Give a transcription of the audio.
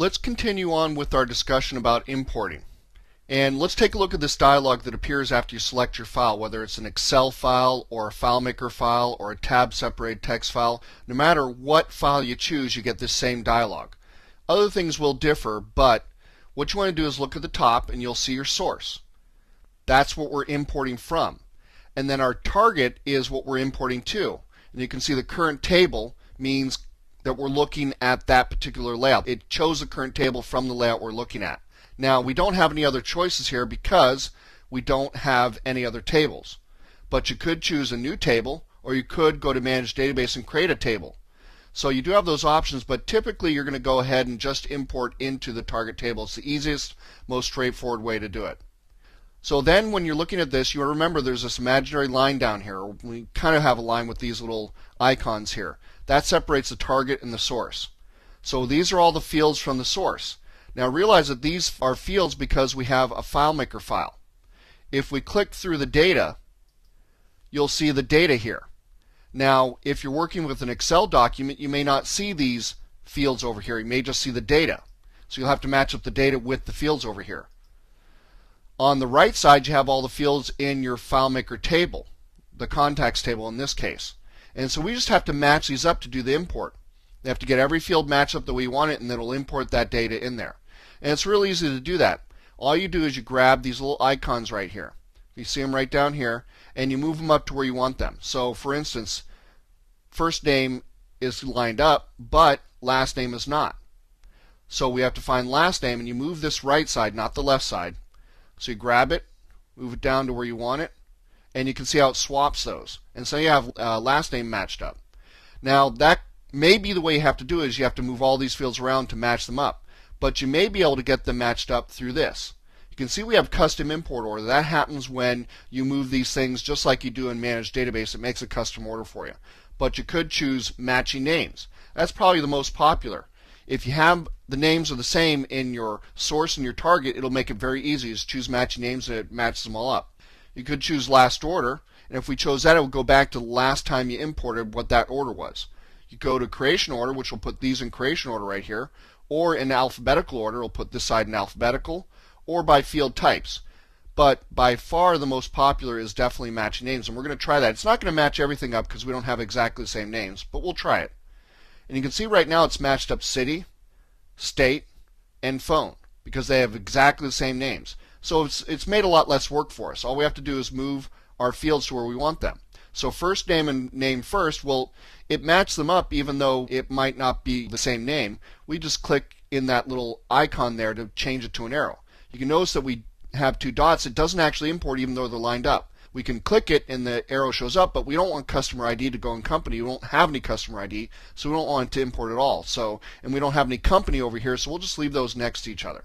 Let's continue on with our discussion about importing. And let's take a look at this dialog that appears after you select your file, whether it's an Excel file or a FileMaker file or a tab-separated text file. No matter what file you choose, you get this same dialog. Other things will differ, but what you want to do is look at the top and you'll see your source. That's what we're importing from. And then our target is what we're importing to. And you can see the current table means that we're looking at that particular layout. It chose the current table from the layout we're looking at. Now, we don't have any other choices here because we don't have any other tables. But you could choose a new table, or you could go to Manage Database and create a table. So you do have those options, but typically you're going to go ahead and just import into the target table. It's the easiest, most straightforward way to do it. So then when you're looking at this, you remember there's this imaginary line down here. We kind of have a line with these little icons here. That separates the target and the source. So these are all the fields from the source. Now realize that these are fields because we have a FileMaker file. If we click through the data, you'll see the data here. Now if you're working with an Excel document, you may not see these fields over here. You may just see the data. So you'll have to match up the data with the fields over here. On the right side, you have all the fields in your FileMaker table, the contacts table in this case. And so we just have to match these up to do the import. We have to get every field matched up the way we want it, and then it'll import that data in there. And it's really easy to do that. All you do is you grab these little icons right here. You see them right down here, and you move them up to where you want them. So for instance, first name is lined up, but last name is not. So we have to find last name, and you move this right side, not the left side. So you grab it, move it down to where you want it, and you can see how it swaps those. And so you have last name matched up. Now that may be the way you have to do it, is you have to move all these fields around to match them up. But you may be able to get them matched up through this. You can see we have custom import order. That happens when you move these things just like you do in Managed Database. It makes a custom order for you. But you could choose matching names. That's probably the most popular. If you have the names are the same in your source and your target, it'll make it very easy. Just choose matching names and it matches them all up. You could choose last order, and if we chose that, it would go back to the last time you imported what that order was. You go to creation order, which will put these in creation order right here, or in alphabetical order, we'll put this side in alphabetical, or by field types. But by far the most popular is definitely matching names, and we're going to try that. It's not going to match everything up because we don't have exactly the same names, but we'll try it. And you can see right now it's matched up city, state, and phone because they have exactly the same names. So it's made a lot less work for us. All we have to do is move our fields to where we want them. So first name and name first, well, it matched them up even though it might not be the same name. We just click in that little icon there to change it to an arrow. You can notice that we have two dots. It doesn't actually import even though they're lined up. We can click it and the arrow shows up, but we don't want customer ID to go in company. We don't have any customer ID, so we don't want it to import at all. And we don't have any company over here, so we'll just leave those next to each other.